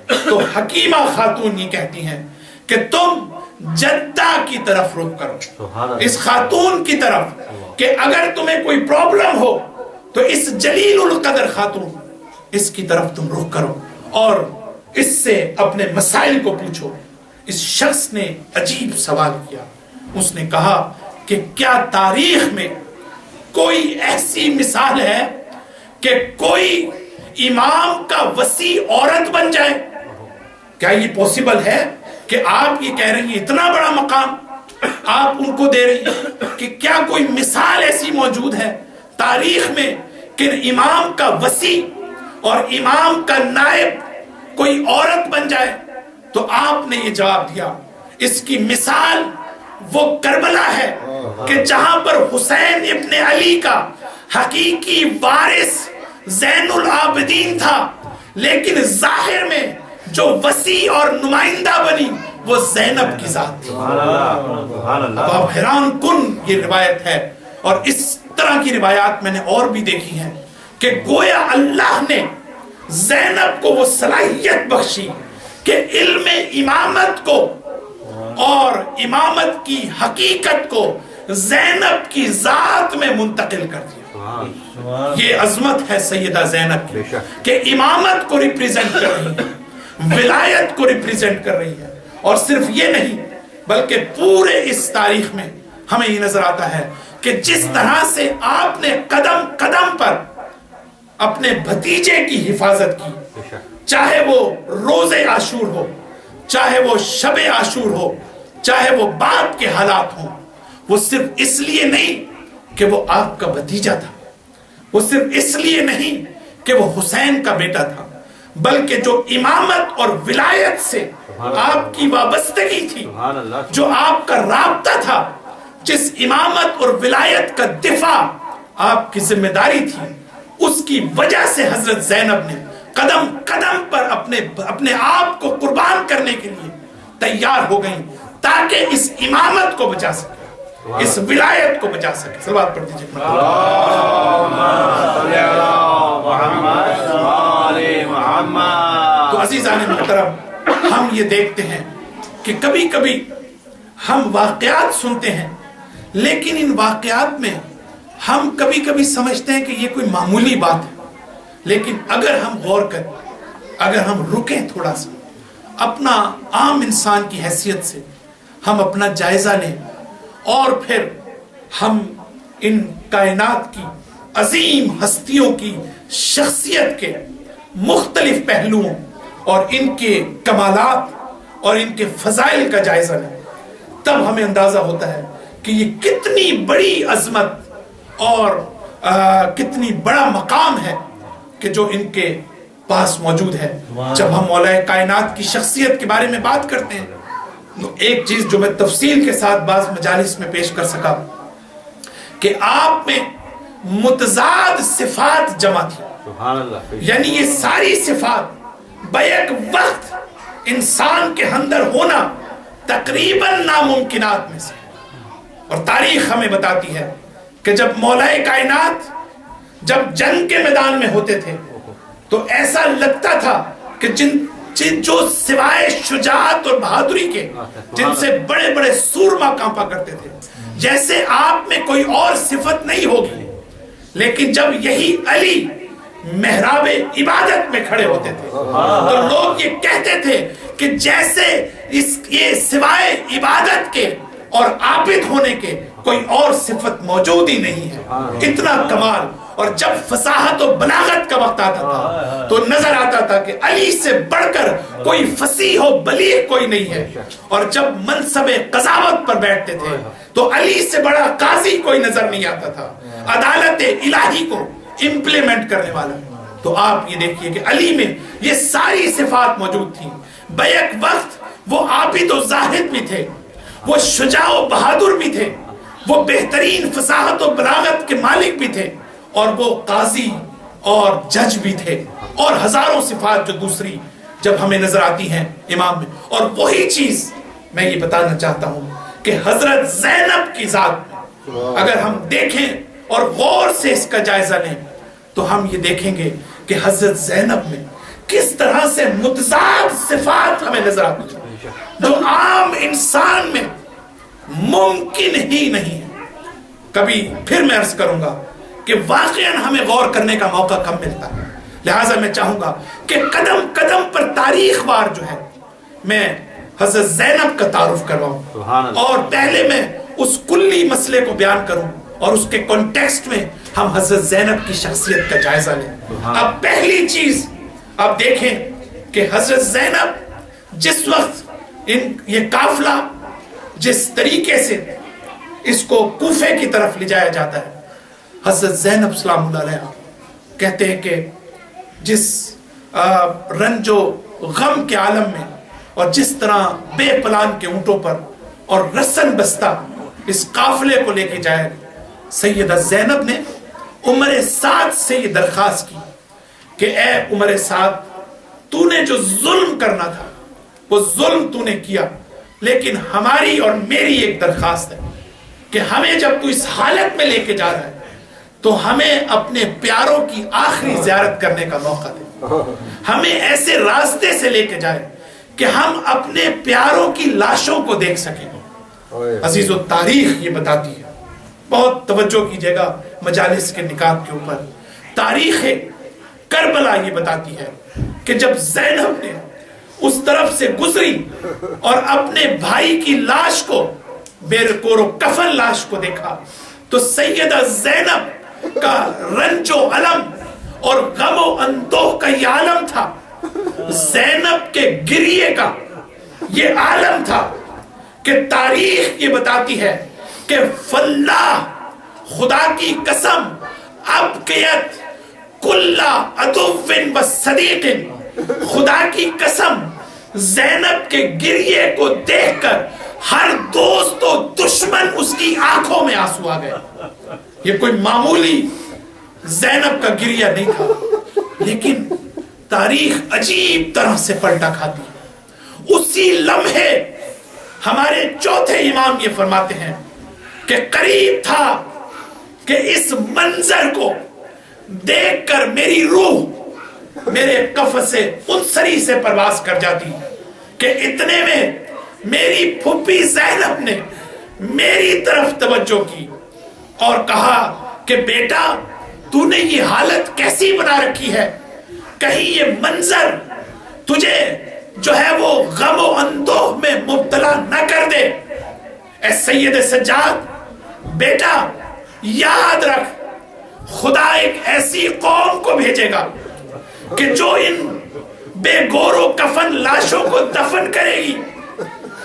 تو حکیمہ خاتون یہ کہتی ہیں کہ تم جدہ کی طرف رخ کرو، اس خاتون کی طرف، کہ اگر تمہیں کوئی پرابلم ہو تو اس جلیل القدر خاتون اس کی طرف تم رخ کرو اور اس سے اپنے مسائل کو پوچھو۔ اس شخص نے عجیب سوال کیا، اس نے کہا کہ کیا تاریخ میں کوئی ایسی مثال ہے کہ کوئی امام کا وسیع عورت بن جائے؟ کیا یہ پوسیبل ہے کہ آپ یہ کہہ رہی ہیں اتنا بڑا مقام آپ ان کو دے رہی ہیں کہ کیا کوئی مثال ایسی موجود ہے تاریخ میں کہ امام کا وسیع اور امام کا نائب کوئی عورت بن جائے؟ تو آپ نے یہ جواب دیا اس کی مثال وہ کربلا ہے کہ جہاں پر حسین ابن علی کا حقیقی وارث زین العابدین تھا، لیکن ظاہر میں جو وسیع اور نمائندہ بنی وہ زینب کی ذات تھی۔ اب آپ حیران کن یہ روایت ہے، اور اس طرح کی روایات میں نے اور بھی دیکھی ہیں کہ گویا اللہ نے زینب کو وہ صلاحیت بخشی کہ علم امامت کو اور امامت کی حقیقت کو زینب کی ذات میں منتقل کر دیا۔ یہ عظمت ہے سیدہ زینب کی کہ امامت کو ریپریزنٹ کر رہی ہے، ولایت کو ریپریزنٹ کر رہی ہے، اور صرف یہ نہیں بلکہ پورے اس تاریخ میں ہمیں یہ نظر آتا ہے کہ جس طرح سے آپ نے قدم قدم پر اپنے بھتیجے کی حفاظت کی، چاہے وہ روز عاشور ہو، چاہے وہ شب عاشور ہو، چاہے وہ بعد کے حالات ہوں، وہ صرف اس لیے نہیں کہ وہ آپ کا بھتیجا تھا، وہ صرف اس لیے نہیں کہ وہ حسین کا بیٹا تھا، بلکہ جو امامت اور ولایت سے آپ کی وابستگی تھی، جو آپ کا رابطہ تھا، جس امامت اور ولایت کا دفاع آپ کی ذمہ داری تھی، اس کی وجہ سے حضرت زینب نے قدم قدم پر اپنے آپ کو قربان کرنے کے لیے تیار ہو گئیں تاکہ اس امامت کو بچا سکے، اس ولایت کو بچا سکے۔ صلوات پڑھ دیجئے۔ تو عزیزان محترم، ہم یہ دیکھتے ہیں کہ کبھی کبھی ہم واقعات سنتے ہیں، لیکن ان واقعات میں ہم کبھی کبھی سمجھتے ہیں کہ یہ کوئی معمولی بات ہے، لیکن اگر ہم غور کریں، اگر ہم رکیں تھوڑا سا، اپنا عام انسان کی حیثیت سے ہم اپنا جائزہ لیں، اور پھر ہم ان کائنات کی عظیم ہستیوں کی شخصیت کے مختلف پہلوؤں اور ان کے کمالات اور ان کے فضائل کا جائزہ لیں، تب ہمیں اندازہ ہوتا ہے کہ یہ کتنی بڑی عظمت اور کتنی بڑا مقام ہے کہ جو ان کے پاس موجود ہے۔ جب ہم مولا کائنات کی شخصیت کے بارے میں بات کرتے ہیں، تو ایک چیز جو میں تفصیل کے ساتھ بعض مجالس میں پیش کر سکا کہ آپ میں متضاد صفات جمع تھی، یعنی یہ ساری صفات بیک وقت انسان کے اندر ہونا تقریباً ناممکنات میں سے، اور تاریخ ہمیں بتاتی ہے کہ جب مولا کائنات جب جنگ کے میدان میں ہوتے تھے تو ایسا لگتا تھا کہ جو سوائے شجاعت اور بہادری کے جن سے بڑے بڑے سورما کانپا کرتے تھے، جیسے آپ میں کوئی اور صفت نہیں ہوگی، لیکن جب یہی علی محراب عبادت میں کھڑے ہوتے تھے تو لوگ یہ کہتے تھے کہ جیسے یہ سوائے عبادت کے اور عابد ہونے کے کوئی اور صفت موجود ہی نہیں ہے، اتنا کمال۔ اور جب فصاحت و بلاغت کا وقت آتا تھا تو نظر آتا تھا کہ علی سے بڑھ کر کوئی فصیح و بلیغ کوئی نہیں ہے، اور جب منصب قضاوت پر بیٹھتے تھے تو علی سے بڑا قاضی کوئی نظر نہیں آتا تھا، عدالت الہی کو امپلیمنٹ کرنے والا۔ تو آپ یہ دیکھیے کہ علی میں یہ ساری صفات موجود تھیں، بیک وقت وہ عابد و زاہد بھی تھے، وہ شجاع و بہادر بھی تھے، وہ بہترین فصاحت و بلاغت کے مالک بھی تھے، اور وہ قاضی اور جج بھی تھے، اور ہزاروں صفات جو دوسری جب ہمیں نظر آتی ہیں امام میں۔ اور وہی چیز میں یہ بتانا چاہتا ہوں کہ حضرت زینب کی ذات میں اگر ہم دیکھیں اور غور سے اس کا جائزہ لیں تو ہم یہ دیکھیں گے کہ حضرت زینب میں کس طرح سے متضاد صفات ہمیں نظر آتی ہیں جو عام انسان میں ممکن ہی نہیں ہے۔ کبھی پھر میں عرض کروں گا کہ واقعاً ہمیں غور کرنے کا موقع کم ملتا ہے، لہٰذا میں چاہوں گا کہ قدم قدم پر تاریخ وار جو ہے میں حضرت زینب کا تعارف کرواؤں، اور پہلے میں اس کلی مسئلے کو بیان کروں اور اس کے کانٹیکسٹ میں ہم حضرت زینب کی شخصیت کا جائزہ لیں. اب پہلی چیز آپ دیکھیں کہ حضرت زینب جس وقت یہ قافلہ جس طریقے سے اس کو کوفے کی طرف لے جایا جاتا ہے، حضرت زینب سلام اللہ علیہ کہتے ہیں کہ جس رنج و غم کے عالم میں اور جس طرح بے پلان کے اونٹوں پر اور رسن بستہ اس قافلے کو لے کے جائے، سیدہ زینب نے عمر سعد سے یہ درخواست کی کہ اے عمر سعد، تو نے جو ظلم کرنا تھا وہ ظلم تو نے کیا، لیکن ہماری اور میری ایک درخواست ہے کہ ہمیں جب تو اس حالت میں لے کے جا رہا ہے تو ہمیں اپنے پیاروں کی آخری زیارت کرنے کا موقع دے، ہمیں ایسے راستے سے لے کے جائے کہ ہم اپنے پیاروں کی لاشوں کو دیکھ سکیں. عزیز و تاریخ یہ بتاتی ہے، بہت توجہ کیجئے گا مجالس کے نکات کے اوپر، تاریخ کربلا یہ بتاتی ہے کہ جب زینب نے اس طرف سے گزری اور اپنے بھائی کی لاش کو، بے کور و کفن لاش کو دیکھا، تو سیدہ زینب کا رنج و علم اور غم و اندوہ کا یہ عالم تھا، زینب کے گریے کا یہ عالم تھا کہ تاریخ یہ بتاتی ہے کہ فاللہ، خدا کی قسم، ابکیت کل عدو و صدیق، خدا کی قسم زینب کے گریے کو دیکھ کر ہر دوست و دشمن اس کی آنکھوں میں آنسو آ گئے. یہ کوئی معمولی زینب کا گریہ نہیں تھا، لیکن تاریخ عجیب طرح سے پلٹا کھاتی ہے. اسی لمحے ہمارے چوتھے امام یہ فرماتے ہیں کہ قریب تھا کہ اس منظر کو دیکھ کر میری روح میرے قفس انصری سے پرواز کر جاتی کہ اتنے میں میری پھپھی زینب نے میری طرف توجہ کی اور کہا کہ بیٹا، تو نے یہ حالت کیسی بنا رکھی ہے، کہیں یہ منظر تجھے جو ہے وہ غم و اندوہ میں مبتلا نہ کر دے. اے سید سجاد، بیٹا یاد رکھ، خدا ایک ایسی قوم کو بھیجے گا کہ جو ان بے گور و کفن لاشوں کو دفن کرے گی.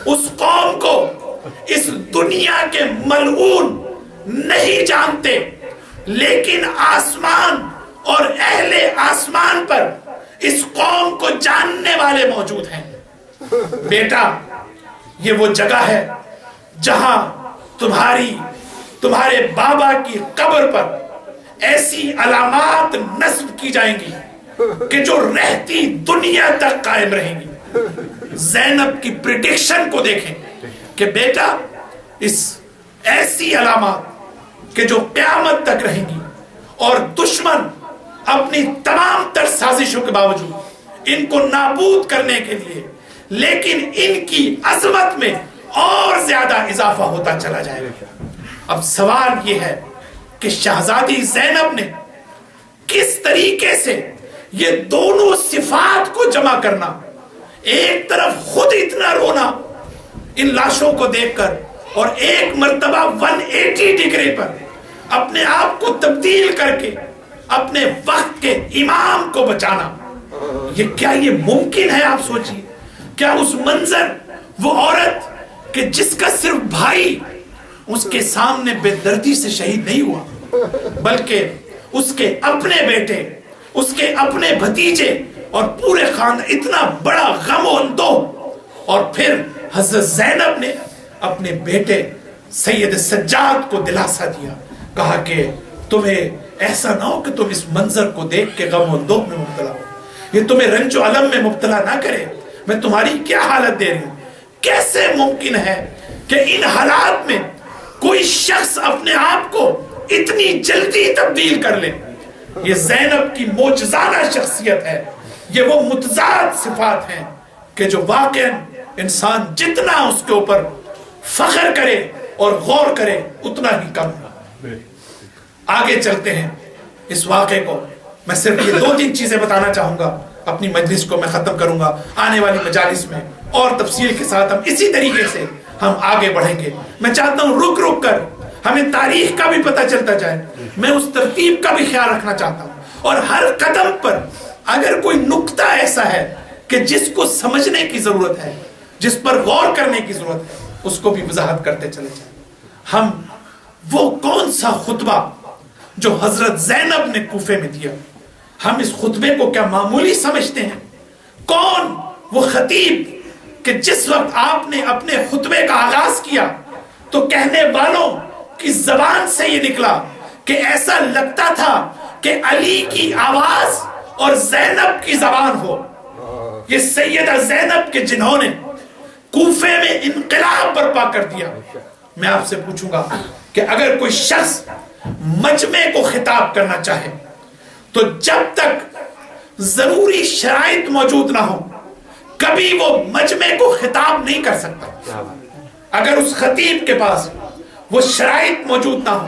اس قوم کو اس دنیا کے ملعون نہیں جانتے، لیکن آسمان اور اہل آسمان پر اس قوم کو جاننے والے موجود ہیں. بیٹا، یہ وہ جگہ ہے جہاں تمہارے بابا کی قبر پر ایسی علامات نصب کی جائیں گی کہ جو رہتی دنیا تک قائم رہیں گی. زینب کی پریڈکشن کو دیکھیں کہ بیٹا، اس ایسی علامات کہ جو قیامت تک رہیں گی، اور دشمن اپنی تمام تر سازشوں کے باوجود ان کو نابود کرنے کے لیے، لیکن ان کی عظمت میں اور زیادہ اضافہ ہوتا چلا جائے گا. اب سوال یہ ہے کہ شہزادی زینب نے کس طریقے سے یہ دونوں صفات کو جمع کرنا، ایک طرف خود اتنا رونا ان لاشوں کو دیکھ کر، اور ایک مرتبہ 180 ڈگری پر اپنے آپ کو تبدیل کر کے اپنے وقت کے امام کو بچانا. یہ ممکن ہے؟ آپ سوچئے، کیا اس منظر، وہ عورت کہ جس کا صرف بھائی اس کے سامنے بے دردی سے شہید نہیں ہوا، بلکہ اس کے اپنے بیٹے، اس کے اپنے بھتیجے اور پورے خاندان، اتنا بڑا غم و اندوہ، اور پھر حضرت زینب نے اپنے بیٹے سید سجاد کو دلاسا دیا، کہا کہ تمہیں ایسا نہ ہو کہ تم اس منظر کو دیکھ کے غم و اندوہ میں مبتلا ہو، یہ تمہیں رنج و علم میں مبتلا نہ کرے. میں تمہاری کیا حالت دے رہی ہوں. کیسے ممکن ہے کہ ان حالات میں کوئی شخص اپنے آپ کو اتنی جلدی تبدیل کر لے؟ یہ زینب کی معجزانہ شخصیت ہے. یہ وہ متضاد صفات ہیں کہ جو واقعاً انسان جتنا اس کے اوپر فخر کرے اور غور کرے اتنا ہی کم. آگے چلتے ہیں اس واقعے کو. میں صرف یہ 2-3 چیزیں بتانا چاہوں گا، اپنی مجلس کو میں ختم کروں گا. آنے والی مجالس میں اور تفصیل کے ساتھ ہم اسی طریقے سے ہم آگے بڑھیں گے. میں چاہتا ہوں رک کر ہمیں تاریخ کا بھی پتہ چلتا جائے. میں اس ترتیب کا بھی خیال رکھنا چاہتا ہوں. اور ہر قدم پر اگر کوئی نقطہ ایسا ہے کہ جس کو سمجھنے کی ضرورت ہے, جس پر غور کرنے کی ضرورت ہے, اس کو بھی وضاحت کرتے چلے جائیں. ہم وہ کون سا خطبہ جو حضرت زینب نے کوفے میں دیا, ہم اس خطبے کو کیا معمولی سمجھتے ہیں؟ کون وہ خطیب کہ جس وقت آپ نے اپنے خطبے کا آغاز کیا تو کہنے والوں کی زبان سے یہ نکلا کہ ایسا لگتا تھا کہ علی کی آواز اور زینب کی زبان ہو. یہ سیدہ زینب کے جنہوں نے کوفے میں انقلاب برپا کر دیا. میں آپ سے پوچھوں گا کہ اگر کوئی شخص مجمع کو خطاب کرنا چاہے تو جب تک ضروری شرائط موجود نہ ہو کبھی وہ مجمع کو خطاب نہیں کر سکتا. اگر اس خطیب کے پاس وہ شرائط موجود نہ ہو,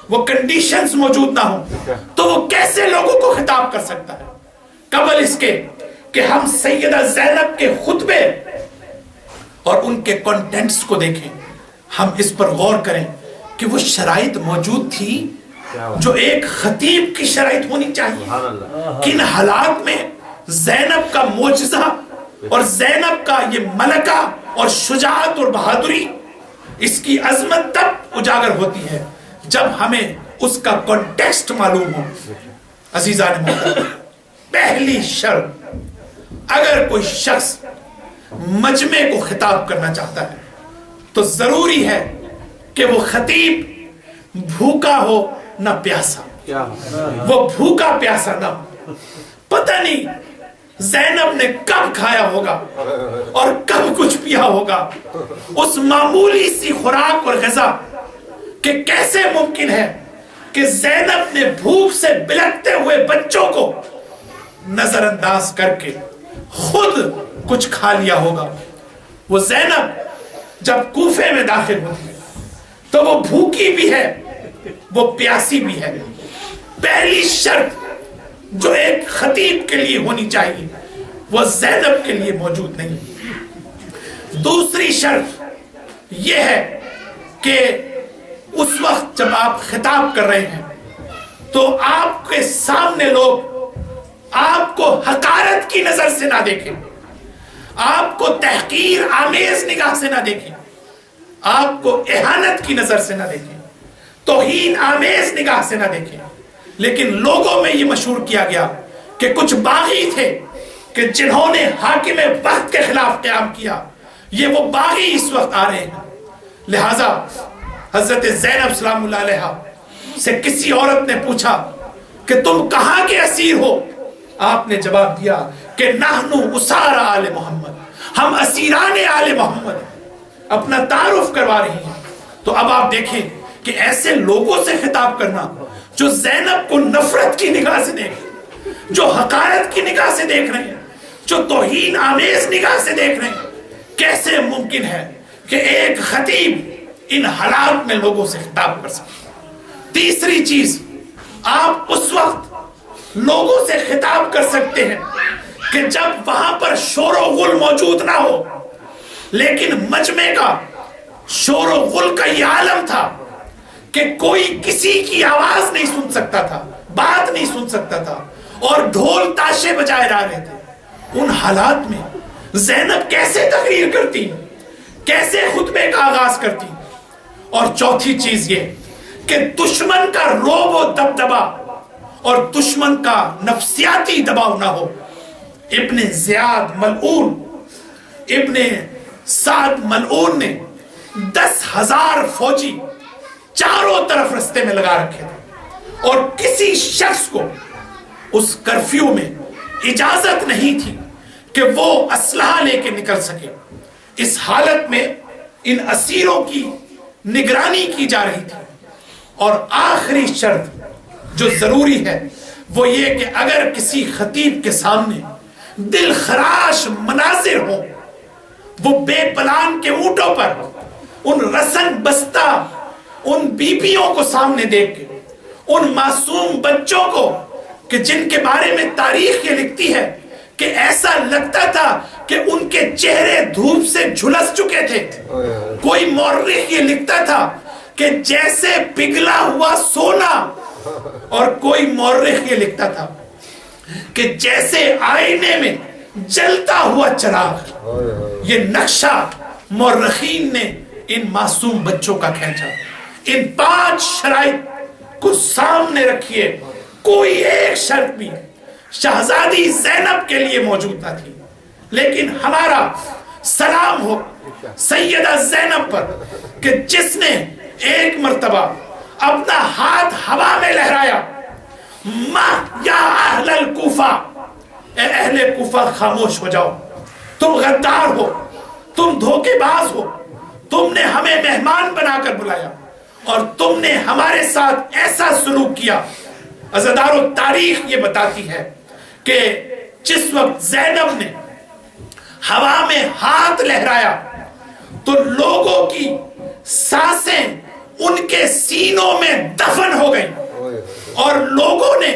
وہ کنڈیشنز موجود نہ ہو, تو وہ کیسے لوگوں کو خطاب کر سکتا ہے؟ قبل اس کے کہ ہم سیدہ زینب کے خطبے اور ان کے کنٹینٹس کو دیکھیں, ہم اس پر غور کریں کہ وہ شرائط موجود تھی جو ایک خطیب کی شرائط ہونی چاہیے. کن حالات میں زینب کا معجزہ اور زینب کا یہ ملکہ اور شجاعت اور بہادری, اس کی عظمت تب اجاگر ہوتی ہے جب ہمیں اس کا کنٹیکسٹ معلوم ہو. عزیزان محترم, پہلی شرط, اگر کوئی شخص مجمع کو خطاب کرنا چاہتا ہے تو ضروری ہے کہ وہ خطیب بھوکا ہو نہ پیاسا. وہ بھوکا پیاسا نہ ہو. پتہ نہیں زینب نے کب کھایا ہوگا اور کب کچھ پیا ہوگا اس معمولی سی خوراک اور غذا, کہ کیسے ممکن ہے کہ زینب نے بھوک سے بلکتے ہوئے بچوں کو نظر انداز کر کے خود کچھ کھا لیا ہوگا. وہ زینب جب کوفے میں داخل ہوتی ہے تو وہ بھوکی بھی ہے, وہ پیاسی بھی ہے. پہلی شرط جو ایک خطیب کے لیے ہونی چاہیے وہ زینب کے لیے موجود نہیں. دوسری شرط یہ ہے کہ اس وقت جب آپ خطاب کر رہے ہیں تو آپ کے سامنے لوگ آپ کو حقارت کی نظر سے نہ دیکھیں, آپ کو تحقیر آمیز نگاہ سے نہ دیکھیں, آپ کو اہانت کی نظر سے نہ دیکھیں, توہین آمیز نگاہ سے نہ دیکھیں. لیکن لوگوں میں یہ مشہور کیا گیا کہ کچھ باغی تھے کہ جنہوں نے حاکم وقت کے خلاف قیام کیا, یہ وہ باغی اس وقت آ رہے ہیں. لہذا حضرت زینب سلام اللہ علیہا سے کسی عورت نے پوچھا کہ تم کہاں کے اسیر ہو؟ آپ نے جواب دیا کہ نحنو اسارا آل محمد, ہم اسیران آل محمد ہیں. اپنا تعارف کروا رہی ہیں. تو اب آپ دیکھیں کہ ایسے لوگوں سے خطاب کرنا جو زینب کو نفرت کی نگاہ سے دیکھ, جو حقارت کی نگاہ سے دیکھ رہے ہیں, جو توہین آمیز نگاہ سے دیکھ رہے ہیں, کیسے ممکن ہے کہ ایک خطیب ان حالات میں لوگوں سے خطاب کر سکے؟ تیسری چیز, آپ اس وقت لوگوں سے خطاب کر سکتے ہیں کہ جب وہاں پر شور و غل موجود نہ ہو, لیکن مجمع کا شور و غل کا یہ عالم تھا کہ کوئی کسی کی آواز نہیں سن سکتا تھا, بات نہیں سن سکتا تھا, اور ڈھول تاشے بجائے جا رہے تھے. ان حالات میں زینب کیسے تقریر کرتی, کیسے خطبے کا آغاز کرتی؟ اور چوتھی چیز یہ کہ دشمن کا روب و دبدبا اور دشمن کا نفسیاتی دباؤ نہ ہو. ابن زیاد ملعون, ابن سعد ملعون نے 10,000 فوجی چاروں طرف رستے میں لگا رکھے تھے اور کسی شخص کو اس کرفیو میں اجازت نہیں تھی کہ وہ اسلحہ لے کے نکل سکے. اس حالت میں ان اسیروں کی نگرانی کی جا رہی تھی. اور آخری شرط جو ضروری ہے وہ یہ کہ اگر کسی خطیب کے سامنے دل خراش مناظر ہو, وہ بے پلان کے اونٹوں پر ان رسن بستہ ان بیبیوں کو سامنے دیکھ کے, ان معصوم بچوں کو کہ جن کے بارے میں تاریخ یہ لکھتی ہے کہ ایسا لگتا تھا کہ ان کے چہرے دھوپ سے جھلس چکے تھے. کوئی مورخ یہ لکھتا تھا کہ کہ جیسے پگھلا ہوا سونا، اور کوئی مورخ یہ لکھتا تھا کہ جیسے آئینے میں جلتا ہوا چراغ، یہ نقشہ مورخین نے ان معصوم بچوں کا کھینچا۔ ان 5 شرائط کو سامنے رکھیے، کوئی ایک شرط بھی شہزادی زینب کے لیے موجود نہ تھی، لیکن ہمارا سلام ہو سیدہ زینب پر کہ جس نے ایک مرتبہ اپنا ہاتھ ہوا میں لہرایا، یا اہل الکوفہ، اے اہل کوفہ خاموش ہو جاؤ، تم غدار ہو، تم دھوکے باز ہو، تم نے ہمیں مہمان بنا کر بلایا اور تم نے ہمارے ساتھ ایسا سلوک کیا۔ عزیزانو، تاریخ یہ بتاتی ہے کہ جس وقت زینب نے ہوا میں ہاتھ لہرایا تو لوگوں کی سانسیں ان کے سینوں میں دفن ہو گئی، اور لوگوں نے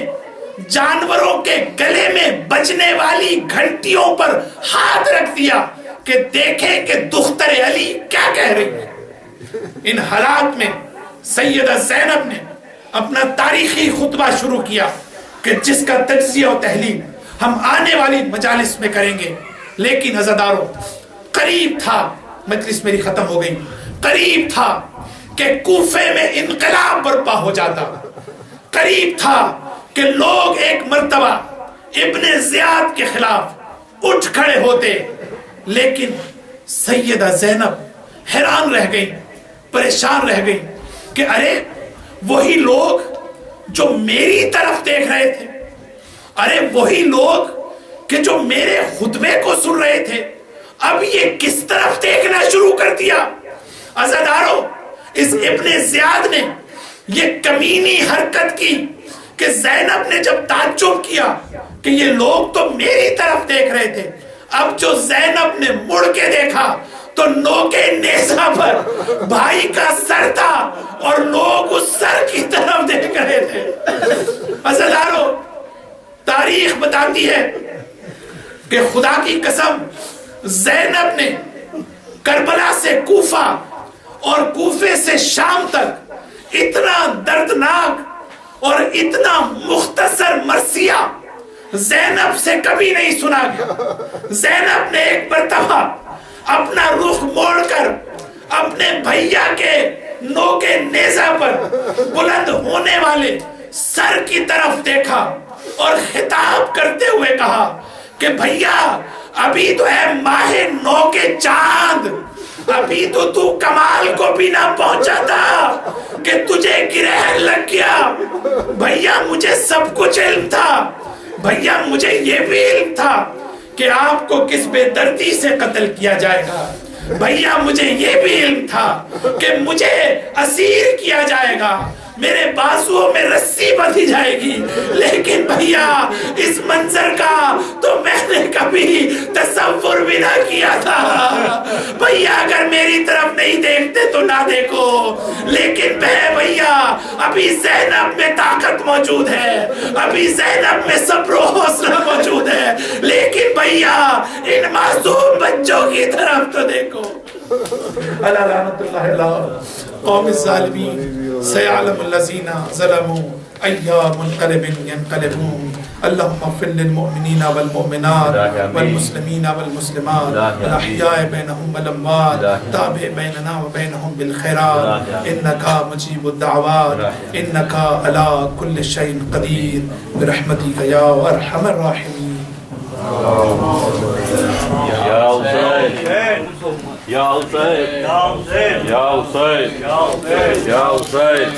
جانوروں کے گلے میں بجنے والی گھنٹیوں پر ہاتھ رکھ دیا کہ دیکھیں کہ دختر علی کیا کہہ رہی ہے۔ ان حالات میں سیدہ زینب نے اپنا تاریخی خطبہ شروع کیا کہ جس کا تجزیہ و تحلیل ہم آنے والی مجالس میں کریں گے، لیکن عزادارو، قریب تھا، مجلس میری ختم ہو گئی، قریب تھا کہ کوفے میں انقلاب برپا ہو جاتا، قریب تھا کہ لوگ ایک مرتبہ ابن زیاد کے خلاف اٹھ کھڑے ہوتے، لیکن سیدہ زینب حیران رہ گئی، پریشان رہ گئی کہ ارے وہی لوگ جو میری طرف دیکھ رہے تھے، ارے وہی لوگ کہ جو میرے خطبے کو سن رہے تھے، اب یہ کس طرف دیکھنا شروع کر دیا۔ عزادارو، اس ابن زیاد نے یہ کمینی حرکت کی کہ زینب نے جب تعجب کیا کہ یہ لوگ تو میری طرف دیکھ رہے تھے، اب جو زینب نے مڑ کے دیکھا تو نوکے نیزہ پر بھائی کا سر تھا اور لوگ اس سر کی طرف دیکھ رہے تھے۔ عزادارو، تاریخ بتاتی ہے کہ خدا کی قسم زینب نے کربلا سے کوفہ اور کوفے سے شام تک اتنا دردناک اور اتنا مختصر مرثیہ زینب سے کبھی نہیں سنا گیا۔ زینب نے ایک مرتبہ اپنا رخ موڑ کر اپنے بھیا کے نوکے نیزہ پر بلند ہونے والے سر کی طرف دیکھا اور خطاب کرتے ہوئے کہا کہ بھیا، ابھی تو ہے ماہ 9 کے چاند، ابھی تو کمال کو بھی نہ پہنچا تھا کہ تجھے گرہن لگ گیا۔ بھیا، مجھے سب کچھ علم تھا، بھیا مجھے یہ بھی علم تھا کہ آپ کو کس بے دردی سے قتل کیا جائے گا، بھیا مجھے یہ بھی علم تھا کہ مجھے اسیر کیا جائے گا، میرے بازوؤں میں رسی بندھی جائے گی، لیکن بھیا اس منظر کا تو میں نے کبھی تصور بھی نہ کیا تھا۔ بھیا اگر میری طرف نہیں دیکھتے تو نہ دیکھو، لیکن بھیا ابھی زینب میں طاقت موجود ہے، ابھی زینب میں صبر و حوصلہ موجود ہے، لیکن بھیا ان معصوم بچوں کی طرف تو دیکھو۔ اللہ رحمت اللہ علیہ قوم الظالمین سيعلم الذين ظلموا أي منقلب ينقلبون اللهم اغفر للمؤمنين والمؤمنات والمسلمين والمسلمات الأحياء بينهم والأموات تابع بيننا وبينهم بالخيرات إنك مجيب الدعوات إنك على كل شيء قدير برحمتك يا أرحم الراحمين. يا حسين يا حسين يا حسين يا حسين يا حسين